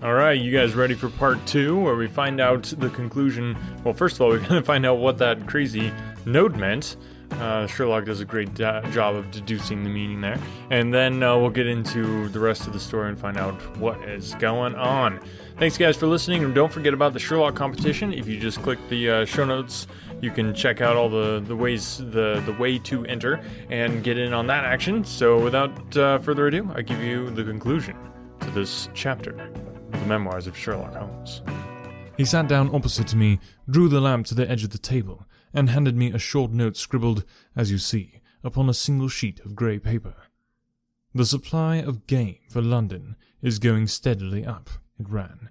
Alright, you guys ready for part 2, where we find out the conclusion? Well, first of all, we're going to find out what that crazy note meant. Sherlock does a great job of deducing the meaning there. And then we'll get into the rest of the story and find out what is going on. Thanks, guys, for listening, and don't forget about the Sherlock competition. If you just click the show notes, you can check out all the ways, the way to enter and get in on that action. So without further ado, I give you the conclusion to this chapter of the Memoirs of Sherlock Holmes. He sat down opposite to me, drew the lamp to the edge of the table, and handed me a short note scribbled, as you see, upon a single sheet of grey paper. "The supply of game for London is going steadily up," it ran.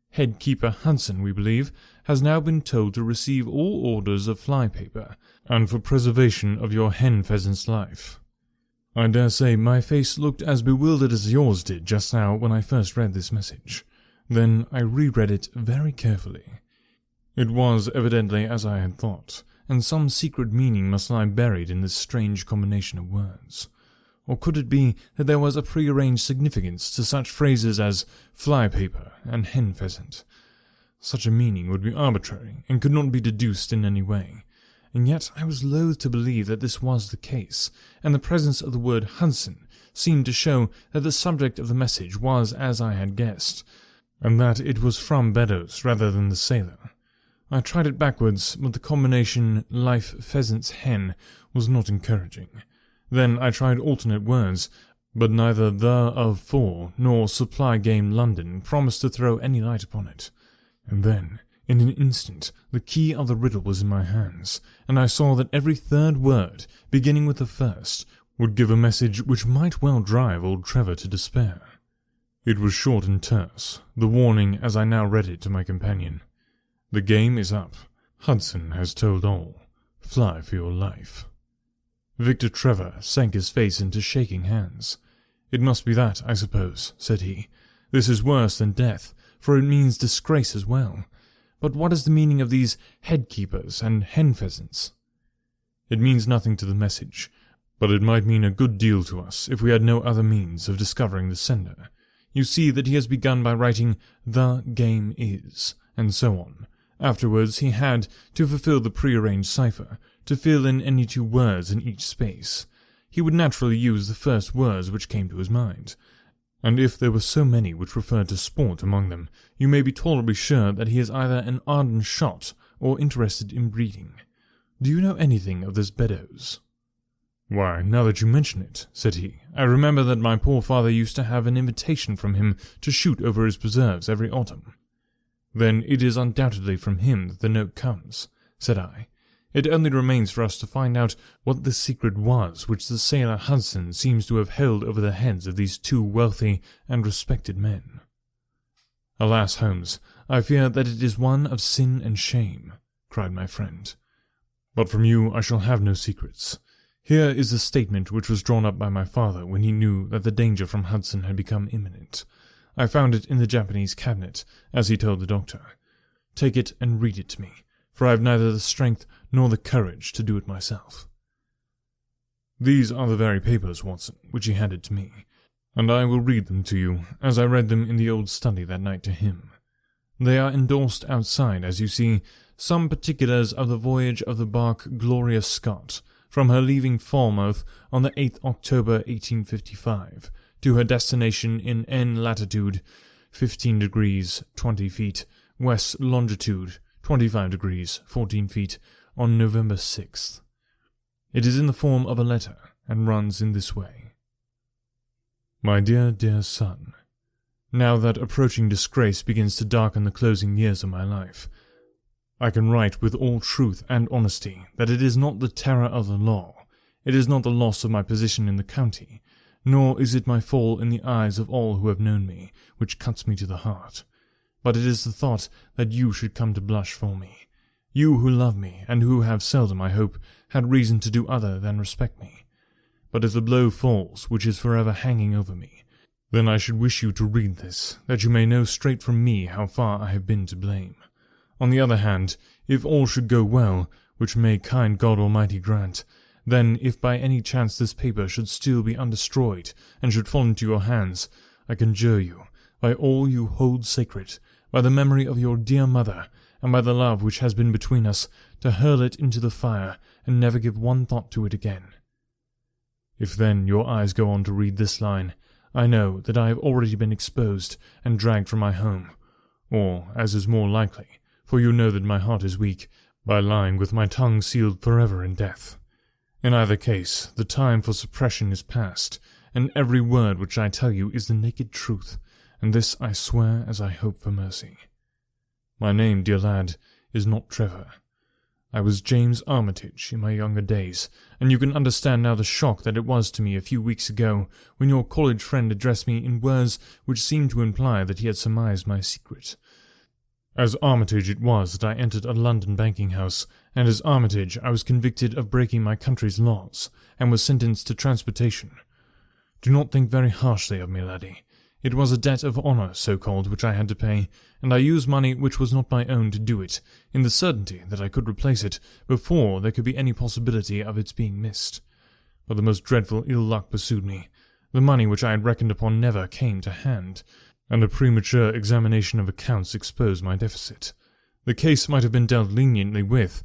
"Head keeper Hudson, we believe, has now been told to receive all orders of fly paper, and for preservation of your hen pheasant's life." I dare say my face looked as bewildered as yours did just now when I first read this message. Then I reread it very carefully. It was evidently as I had thought, and some secret meaning must lie buried in this strange combination of words. Or could it be that there was a prearranged significance to such phrases as fly paper and hen pheasant? Such a meaning would be arbitrary and could not be deduced in any way. And yet I was loath to believe that this was the case, and the presence of the word Hudson seemed to show that the subject of the message was as I had guessed, and that it was from Beddoes rather than the sailor. I tried it backwards, but the combination life pheasant's hen was not encouraging. Then I tried alternate words, but neither the of for nor supply game London promised to throw any light upon it. And then, in an instant, the key of the riddle was in my hands, and I saw that every third word, beginning with the first, would give a message which might well drive old Trevor to despair. It was short and terse, the warning as I now read it to my companion. "The game is up. Hudson has told all. Fly for your life." Victor Trevor sank his face into shaking hands. "It must be that, I suppose," said he. "This is worse than death, for it means disgrace as well. But what is the meaning of these head-keepers and hen-pheasants?" "It means nothing to the message, but it might mean a good deal to us if we had no other means of discovering the sender. You see that he has begun by writing 'the game is,' and so on. Afterwards he had, to fulfill the prearranged cipher, to fill in any 2 words in each space. He would naturally use the first words which came to his mind. And if there were so many which referred to sport among them, you may be tolerably sure that he is either an ardent shot or interested in breeding. Do you know anything of this Beddoes?" "Why, now that you mention it," said he, "I remember that my poor father used to have an invitation from him to shoot over his preserves every autumn." "Then it is undoubtedly from him that the note comes," said I. "It only remains for us to find out what the secret was which the sailor Hudson seems to have held over the heads of these 2 wealthy and respected men." "Alas, Holmes, I fear that it is one of sin and shame," cried my friend. "But from you I shall have no secrets. Here is the statement which was drawn up by my father when he knew that the danger from Hudson had become imminent. I found it in the Japanese cabinet, as he told the doctor. Take it and read it to me, for I have neither the strength nor the courage to do it myself." These are the very papers, Watson, which he handed to me, and I will read them to you, as I read them in the old study that night to him. They are endorsed outside, as you see, some particulars of the voyage of the bark Gloria Scott, from her leaving Falmouth on the 8th October 1855, to her destination in N latitude 15 degrees 20 feet, west longitude 25 degrees 14 feet, on November 6th. It is in the form of a letter, and runs in this way. "My dear, dear son, now that approaching disgrace begins to darken the closing years of my life, I can write with all truth and honesty that it is not the terror of the law, it is not the loss of my position in the county, nor is it my fall in the eyes of all who have known me, which cuts me to the heart, but it is the thought that you should come to blush for me, you who love me, and who have seldom, I hope, had reason to do other than respect me. But if the blow falls which is forever hanging over me, then I should wish you to read this, that you may know straight from me how far I have been to blame. On the other hand, if all should go well, which may kind God Almighty grant, then if by any chance this paper should still be undestroyed, and should fall into your hands, I conjure you, by all you hold sacred, by the memory of your dear mother, and by the love which has been between us, to hurl it into the fire and never give one thought to it again. If then your eyes go on to read this line, I know that I have already been exposed and dragged from my home, or, as is more likely, for you know that my heart is weak, by lying with my tongue sealed forever in death. In either case, the time for suppression is past, and every word which I tell you is the naked truth, and this I swear as I hope for mercy. My name, dear lad, is not Trevor. I was James Armitage in my younger days, and you can understand now the shock that it was to me a few weeks ago when your college friend addressed me in words which seemed to imply that he had surmised my secret. As Armitage it was that I entered a London banking house, and as Armitage I was convicted of breaking my country's laws, and was sentenced to transportation. Do not think very harshly of me, laddie. It was a debt of honour, so-called, which I had to pay, and I used money which was not my own to do it, in the certainty that I could replace it before there could be any possibility of its being missed. But the most dreadful ill luck pursued me. The money which I had reckoned upon never came to hand, and a premature examination of accounts exposed my deficit. The case might have been dealt leniently with,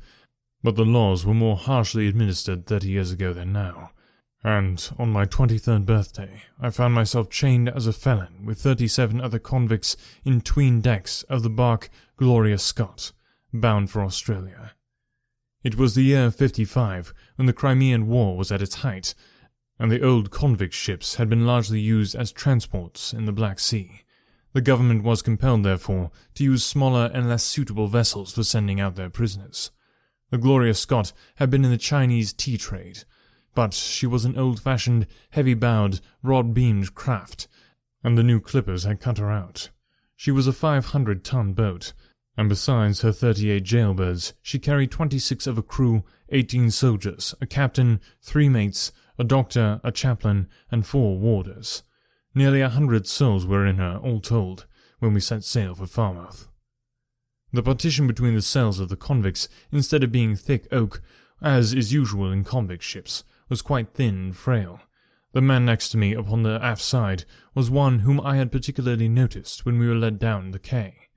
but the laws were more harshly administered 30 years ago than now, and on my 23rd birthday I found myself chained as a felon with 37 other convicts in 'tween decks of the barque Gloria Scott, bound for Australia. It was the year 55, when the Crimean War was at its height, and the old convict ships had been largely used as transports in the Black Sea. The government was compelled, therefore, to use smaller and less suitable vessels for sending out their prisoners. The Gloria Scott had been in the Chinese tea trade, but she was an old-fashioned, heavy-bowed, rod-beamed craft, and the new clippers had cut her out. She was a 500-ton boat, and besides her 38 jailbirds, she carried 26 of a crew, 18 soldiers, a captain, 3 mates, a doctor, a chaplain, and 4 warders. Nearly 100 souls were in her, all told, when we set sail for Falmouth. The partition between the cells of the convicts, instead of being thick oak, as is usual in convict ships, was quite thin and frail. The man next to me upon the aft side was one whom I had particularly noticed when we were let down the quay.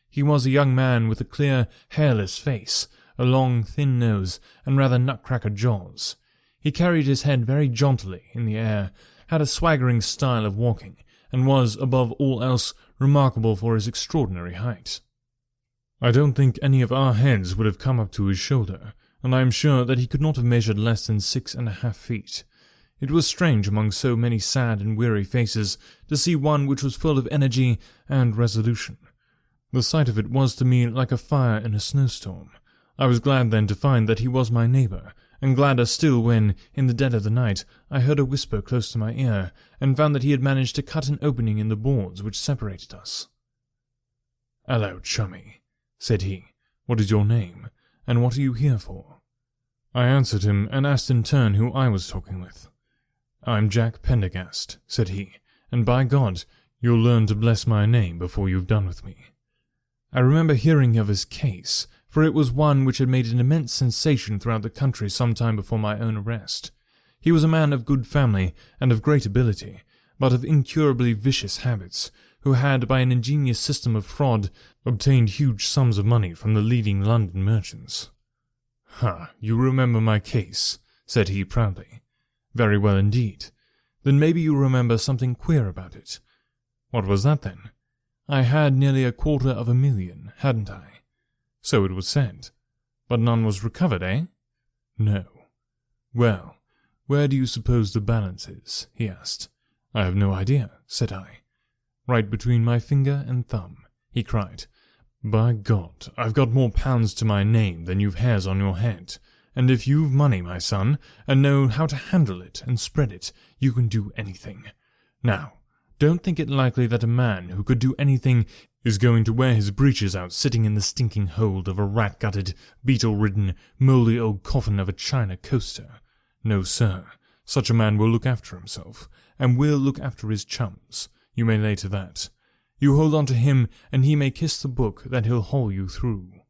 He was a young man with a clear, hairless face, a long, thin nose, and rather nutcracker jaws. He carried his head very jauntily in the air, had a swaggering style of walking, and was, above all else, remarkable for his extraordinary height. I don't think any of our heads would have come up to his shoulder, and I am sure that he could not have measured less than 6.5 feet. It was strange among so many sad and weary faces to see one which was full of energy and resolution. The sight of it was to me like a fire in a snowstorm. I was glad then to find that he was my neighbour, and gladder still when, in the dead of the night, I heard a whisper close to my ear, and found that he had managed to cut an opening in the boards which separated us. "Hello, chummy," said he. "What is your name, and what are you here for?" I answered him, and asked in turn who I was talking with. "I'm Jack Pendergast," said he, "and by God, you'll learn to bless my name before you've done with me." I remember hearing of his case, for it was one which had made an immense sensation throughout the country some time before my own arrest. He was a man of good family and of great ability, but of incurably vicious habits, who had, by an ingenious system of fraud, obtained huge sums of money from the leading London merchants. "Ha, you remember my case," said he proudly. "Very well indeed. Then maybe you remember something queer about it." "What was that, then?" "I had nearly 250,000, hadn't I?" "So it was said. But none was recovered, eh?" "No." "Well, where do you suppose the balance is?" he asked. "I have no idea," said I. "Right between my finger and thumb," he cried. "By God, I've got more pounds to my name than you've hairs on your head, and if you've money, my son, and know how to handle it and spread it, you can do anything. Now, don't think it likely that a man who could do anything is going to wear his breeches out sitting in the stinking hold of a rat-gutted, beetle-ridden, mouldy old coffin of a China coaster. No, sir, such a man will look after himself, and will look after his chums, you may lay to that. You hold on to him, and he may kiss the book that he'll haul you through."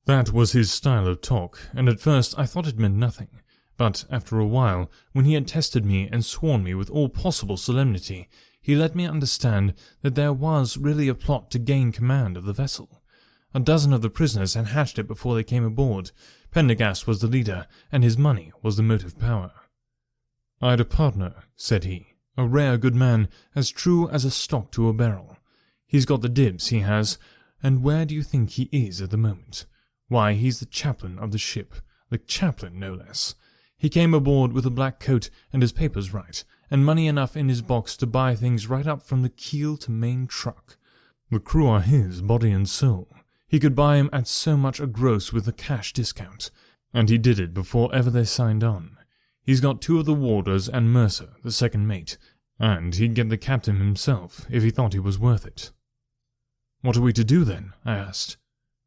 That was his style of talk, and at first I thought it meant nothing, but after a while, when he had tested me and sworn me with all possible solemnity, he let me understand that there was really a plot to gain command of the vessel. A dozen of the prisoners had hatched it before they came aboard. Pendergast was the leader, and his money was the motive power. "I had a partner," said he, "a rare good man, as true as a stock to a barrel. He's got the dibs, he has, and where do you think he is at the moment? Why, he's the chaplain of the ship, the chaplain no less. He came aboard with a black coat and his papers right, and money enough in his box to buy things right up from the keel to main truck. The crew are his, body and soul. He could buy 'em at so much a gross with a cash discount, and he did it before ever they signed on. He's got 2 of the warders and Mercer, the second mate, and he'd get the captain himself if he thought he was worth it." "What are we to do then?" I asked.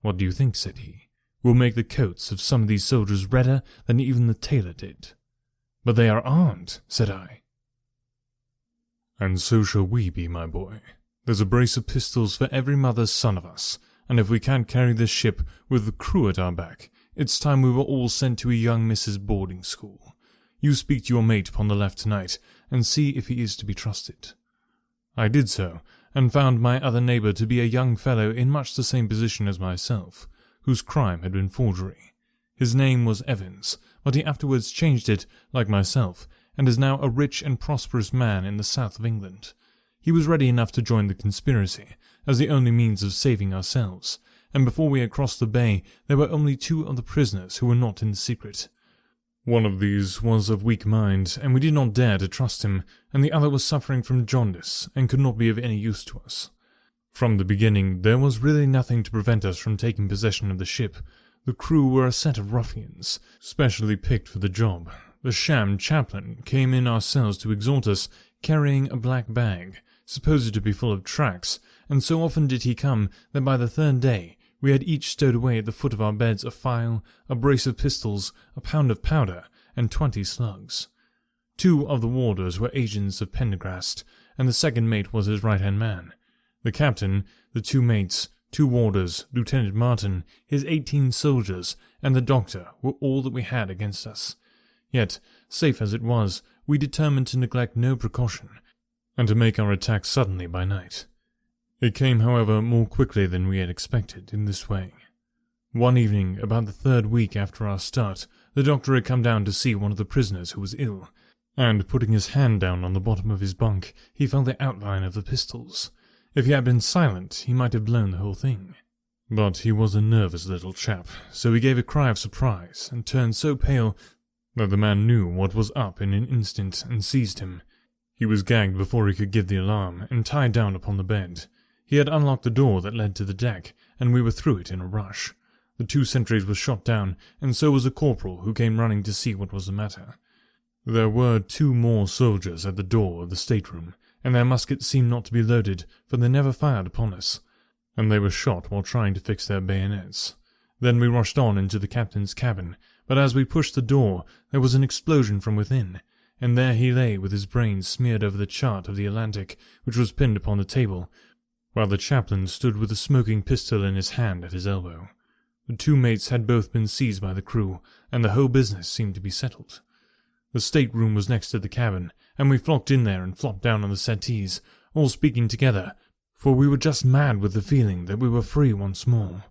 "What do you think?" said he. "We'll make the coats of some of these soldiers redder than even the tailor did." "But they are armed," said I. "And so shall we be, my boy. There's a brace of pistols for every mother's son of us, and if we can't carry this ship with the crew at our back, it's time we were all sent to a young Mrs. boarding school. You speak to your mate upon the left tonight, and see if he is to be trusted." I did so, and found my other neighbour to be a young fellow in much the same position as myself, whose crime had been forgery. His name was Evans, but he afterwards changed it, like myself, and is now a rich and prosperous man in the south of England. He was ready enough to join the conspiracy, as the only means of saving ourselves, and before we had crossed the bay there were only 2 of the prisoners who were not in the secret. One of these was of weak mind, and we did not dare to trust him, and the other was suffering from jaundice, and could not be of any use to us. From the beginning, there was really nothing to prevent us from taking possession of the ship. The crew were a set of ruffians, specially picked for the job. The sham chaplain came in ourselves to exhort us, carrying a black bag, supposed to be full of tracts, and so often did he come that by the 3rd day we had each stowed away at the foot of our beds a file, a brace of pistols, a pound of powder, and 20 slugs. 2 of the warders were agents of Pendergast, and the second mate was his right-hand man. The captain, the 2 mates, 2 warders, Lieutenant Martin, his 18 soldiers, and the doctor were all that we had against us. Yet, safe as it was, we determined to neglect no precaution, and to make our attack suddenly by night. It came, however, more quickly than we had expected in this way. One evening, about the 3rd week after our start, the doctor had come down to see one of the prisoners who was ill, and putting his hand down on the bottom of his bunk, he felt the outline of the pistols. If he had been silent, he might have blown the whole thing. But he was a nervous little chap, so he gave a cry of surprise, and turned so pale that the man knew what was up in an instant and seized him. He was gagged before he could give the alarm, and tied down upon the bed. He had unlocked the door that led to the deck, and we were through it in a rush. The 2 sentries were shot down, and so was a corporal who came running to see what was the matter. There were 2 more soldiers at the door of the stateroom, and their muskets seemed not to be loaded, for they never fired upon us, and they were shot while trying to fix their bayonets. Then we rushed on into the captain's cabin, but as we pushed the door, there was an explosion from within, and there he lay with his brains smeared over the chart of the Atlantic, which was pinned upon the table, while the chaplain stood with a smoking pistol in his hand at his elbow. The 2 mates had both been seized by the crew, and the whole business seemed to be settled. The stateroom was next to the cabin, and we flocked in there and flopped down on the settees, all speaking together, for we were just mad with the feeling that we were free once more.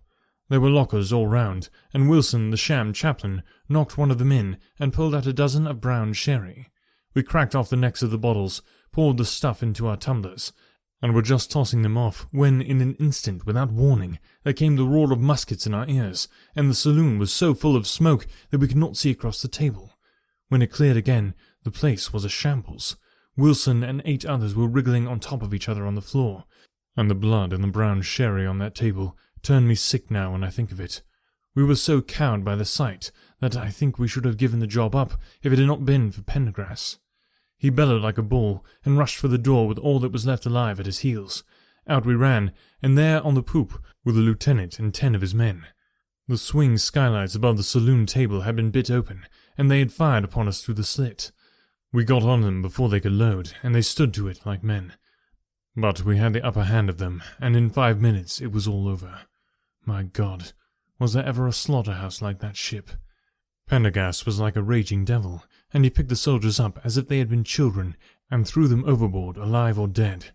There were lockers all round, and Wilson, the sham chaplain, knocked one of them in and pulled out a dozen of brown sherry. We cracked off the necks of the bottles, poured the stuff into our tumblers, and were just tossing them off, when in an instant, without warning, there came the roar of muskets in our ears, and the saloon was so full of smoke that we could not see across the table. When it cleared again, the place was a shambles. Wilson and 8 others were wriggling on top of each other on the floor, and the blood and the brown sherry on that table turned me sick now when I think of it. We were so cowed by the sight that I think we should have given the job up if it had not been for Pendergast. He bellowed like a bull, and rushed for the door with all that was left alive at his heels. Out we ran, and there on the poop were the lieutenant and 10 of his men. The swing skylights above the saloon table had been bit open, and they had fired upon us through the slit. We got on them before they could load, and they stood to it like men. But we had the upper hand of them, and in 5 minutes it was all over. My God, was there ever a slaughterhouse like that ship? Pendergast was like a raging devil, and he picked the soldiers up as if they had been children, and threw them overboard, alive or dead.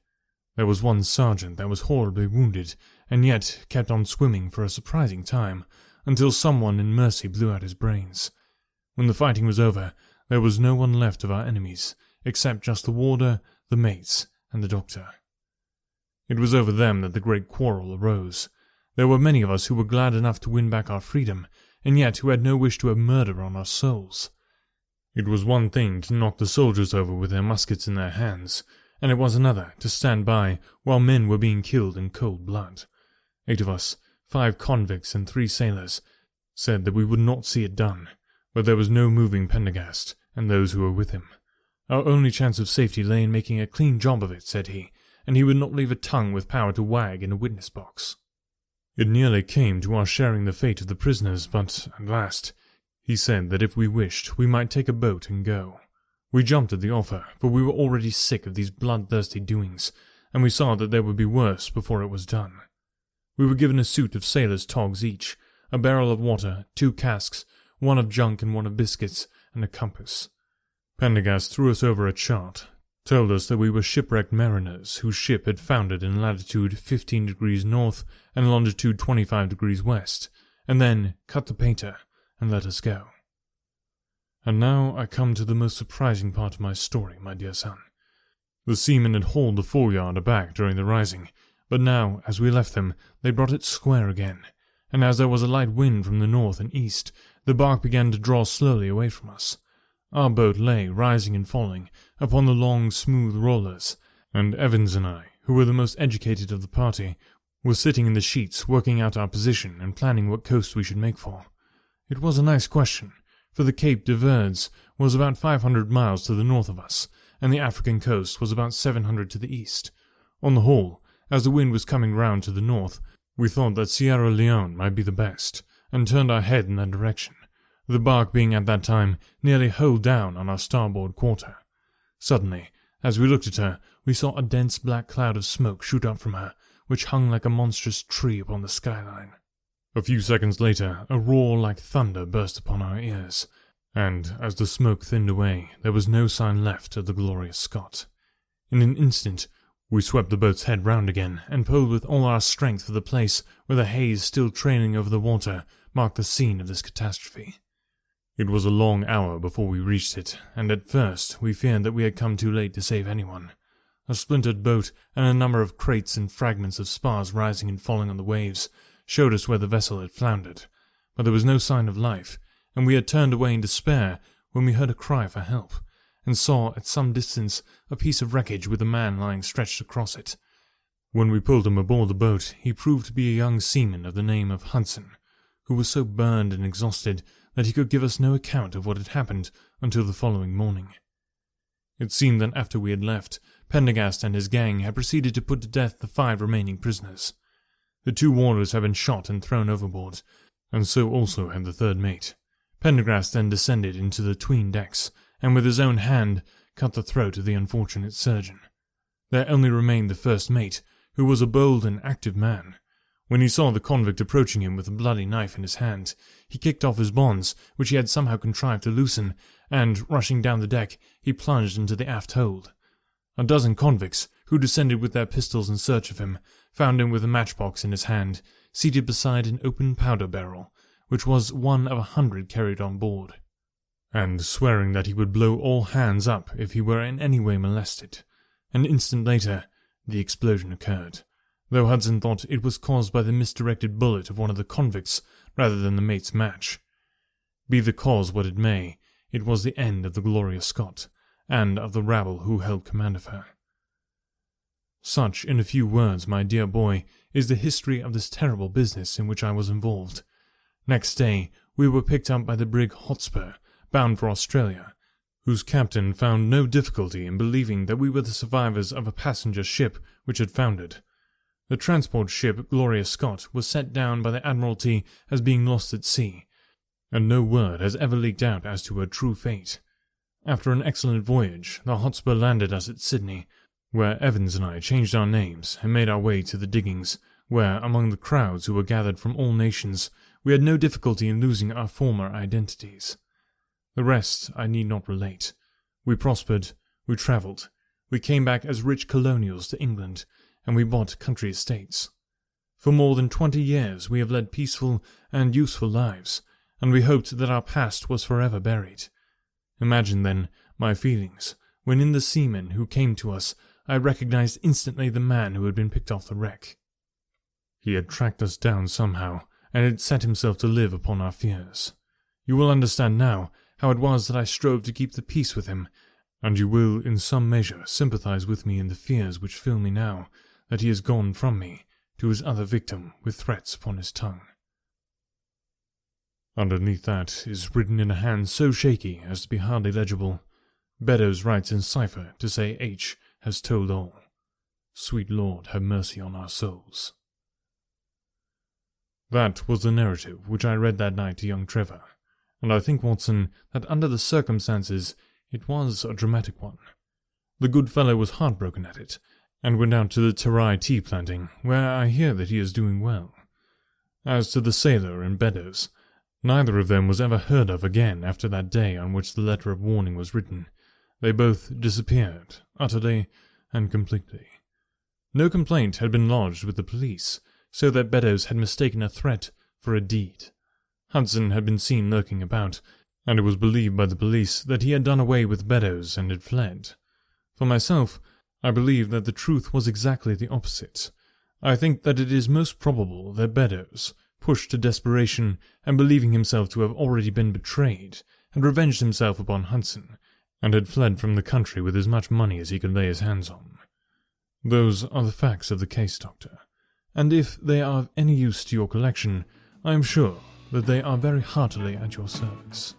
There was one sergeant that was horribly wounded, and yet kept on swimming for a surprising time, until someone in mercy blew out his brains. When the fighting was over, there was no one left of our enemies, except just the warder, the mates, and the doctor. It was over them that the great quarrel arose. There were many of us who were glad enough to win back our freedom, and yet who had no wish to have murder on our souls. It was one thing to knock the soldiers over with their muskets in their hands, and it was another to stand by while men were being killed in cold blood. 8 of us, 5 convicts and 3 sailors, said that we would not see it done, but there was no moving Pendergast and those who were with him. Our only chance of safety lay in making a clean job of it, said he, and he would not leave a tongue with power to wag in a witness box. It nearly came to our sharing the fate of the prisoners, but at last he said that if we wished, we might take a boat and go. We jumped at the offer, for we were already sick of these bloodthirsty doings, and we saw that there would be worse before it was done. We were given a suit of sailors' togs each, a barrel of water, 2 casks, 1 of junk and 1 of biscuits, and a compass. Pendergast threw us over a chart, told us that we were shipwrecked mariners whose ship had foundered in latitude 15 degrees north and longitude 25 degrees west, and then cut the painter and let us go. And now I come to the most surprising part of my story, my dear son. The seamen had hauled the foreyard aback during the rising, but now, as we left them, they brought it square again, and as there was a light wind from the north and east, the bark began to draw slowly away from us. Our boat lay, rising and falling, upon the long, smooth rollers, and Evans and I, who were the most educated of the party, were sitting in the sheets working out our position and planning what coast we should make for. It was a nice question, for the Cape de Verds was about 500 miles to the north of us, and the African coast was about 700 to the east. On the whole, as the wind was coming round to the north, we thought that Sierra Leone might be the best, and turned our head in that direction, the bark being at that time nearly hull down on our starboard quarter. Suddenly, as we looked at her, we saw a dense black cloud of smoke shoot up from her, which hung like a monstrous tree upon the skyline. A few seconds later, a roar like thunder burst upon our ears, and, as the smoke thinned away, there was no sign left of the Gloria Scott. In an instant, we swept the boat's head round again, and pulled with all our strength for the place where the haze still trailing over the water marked the scene of this catastrophe. It was a long hour before we reached it, and at first we feared that we had come too late to save anyone. A splintered boat and a number of crates and fragments of spars rising and falling on the waves showed us where the vessel had floundered, but there was no sign of life, and we had turned away in despair when we heard a cry for help, and saw at some distance a piece of wreckage with a man lying stretched across it. When we pulled him aboard the boat, he proved to be a young seaman of the name of Hudson, who was so burned and exhausted that he could give us no account of what had happened until the following morning. It seemed that after we had left, Pendergast and his gang had proceeded to put to death the 5 remaining prisoners. The 2 warders had been shot and thrown overboard, and so also had the 3rd mate. Pendergast then descended into the 'tween decks, and with his own hand cut the throat of the unfortunate surgeon. There only remained the 1st mate, who was a bold and active man. When he saw the convict approaching him with a bloody knife in his hand, he kicked off his bonds, which he had somehow contrived to loosen, and, rushing down the deck, he plunged into the aft hold. A dozen convicts, who descended with their pistols in search of him, found him with a matchbox in his hand, seated beside an open powder barrel, which was one of 100 carried on board, and swearing that he would blow all hands up if he were in any way molested. An instant later, the explosion occurred, though Hudson thought it was caused by the misdirected bullet of one of the convicts rather than the mate's match. Be the cause what it may, it was the end of the Gloria Scott, and of the rabble who held command of her. Such, in a few words, my dear boy, is the history of this terrible business in which I was involved. Next day, we were picked up by the brig Hotspur, bound for Australia, whose captain found no difficulty in believing that we were the survivors of a passenger ship which had foundered. The transport ship Gloria Scott was set down by the Admiralty as being lost at sea, and no word has ever leaked out as to her true fate. After an excellent voyage, the Hotspur landed us at Sydney, where Evans and I changed our names and made our way to the diggings, where, among the crowds who were gathered from all nations, we had no difficulty in losing our former identities. The rest I need not relate. We prospered, we travelled, We came back as rich colonials to England, and we bought country estates. For more than 20 years we have led peaceful and useful lives, and we hoped that our past was forever buried. Imagine, then, my feelings, when in the seamen who came to us I recognized instantly the man who had been picked off the wreck. He had tracked us down somehow, and had set himself to live upon our fears. You will understand now how it was that I strove to keep the peace with him, and you will in some measure sympathize with me in the fears which fill me now that he has gone from me to his other victim with threats upon his tongue. Underneath that is written in a hand so shaky as to be hardly legible. Beddoes writes in cipher to say H has told all. Sweet Lord, have mercy on our souls. That was the narrative which I read that night to young Trevor, and I think, Watson, that under the circumstances it was a dramatic one. The good fellow was heartbroken at it, and went out to the Terai tea planting, where I hear that he is doing well. As to the sailor and Beddoes, neither of them was ever heard of again after that day on which the letter of warning was written. They both disappeared, utterly and completely. No complaint had been lodged with the police, so that Beddoes had mistaken a threat for a deed. Hudson had been seen lurking about, and it was believed by the police that he had done away with Beddoes and had fled. For myself, I believe that the truth was exactly the opposite. I think that it is most probable that Beddoes, pushed to desperation and believing himself to have already been betrayed, had revenged himself upon Hudson, and had fled from the country with as much money as he could lay his hands on. Those are the facts of the case, Doctor, and if they are of any use to your collection, I am sure that they are very heartily at your service.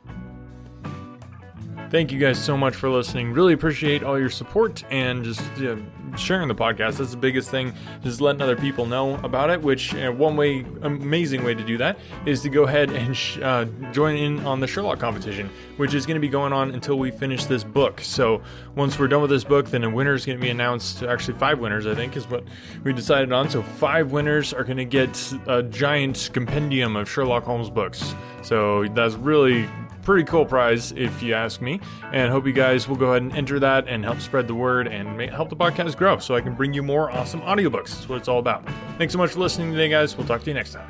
Thank you guys so much for listening. Really appreciate all your support and just sharing the podcast. That's the biggest thing, just letting other people know about it, which amazing way to do that is to go ahead and join in on the Sherlock competition, which is going to be going on until we finish this book. So once we're done with this book, then a winner is going to be announced. Actually, 5 winners, I think, is what we decided on. So 5 winners are going to get a giant compendium of Sherlock Holmes books. So that's really pretty cool prize, if you ask me, and hope you guys will go ahead and enter that and help spread the word and help the podcast grow so I can bring you more awesome audiobooks. That's what it's all about. Thanks so much for listening today, guys. We'll talk to you next time.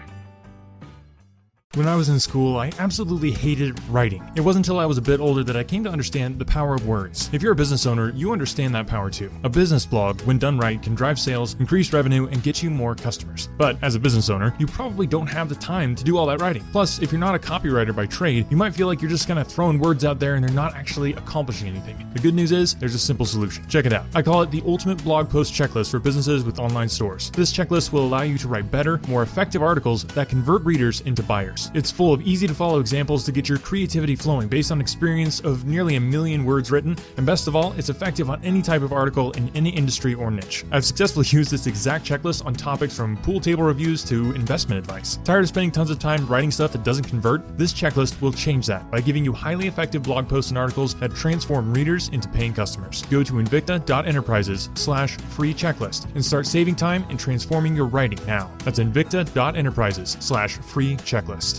When I was in school, I absolutely hated writing. It wasn't until I was a bit older that I came to understand the power of words. If you're a business owner, you understand that power too. A business blog, when done right, can drive sales, increase revenue, and get you more customers. But as a business owner, you probably don't have the time to do all that writing. Plus, if you're not a copywriter by trade, you might feel like you're just kind of throwing words out there and they're not actually accomplishing anything. The good news is, there's a simple solution. Check it out. I call it the ultimate blog post checklist for businesses with online stores. This checklist will allow you to write better, more effective articles that convert readers into buyers. It's full of easy to follow examples to get your creativity flowing based on experience of nearly 1 million words written, and best of all, it's effective on any type of article in any industry or niche. I've successfully used this exact checklist on topics from pool table reviews to investment advice. Tired of spending tons of time writing stuff that doesn't convert? This checklist will change that by giving you highly effective blog posts and articles that transform readers into paying customers. Go to invicta.enterprises/free checklist and start saving time and transforming your writing now. That's invicta.enterprises/free checklist.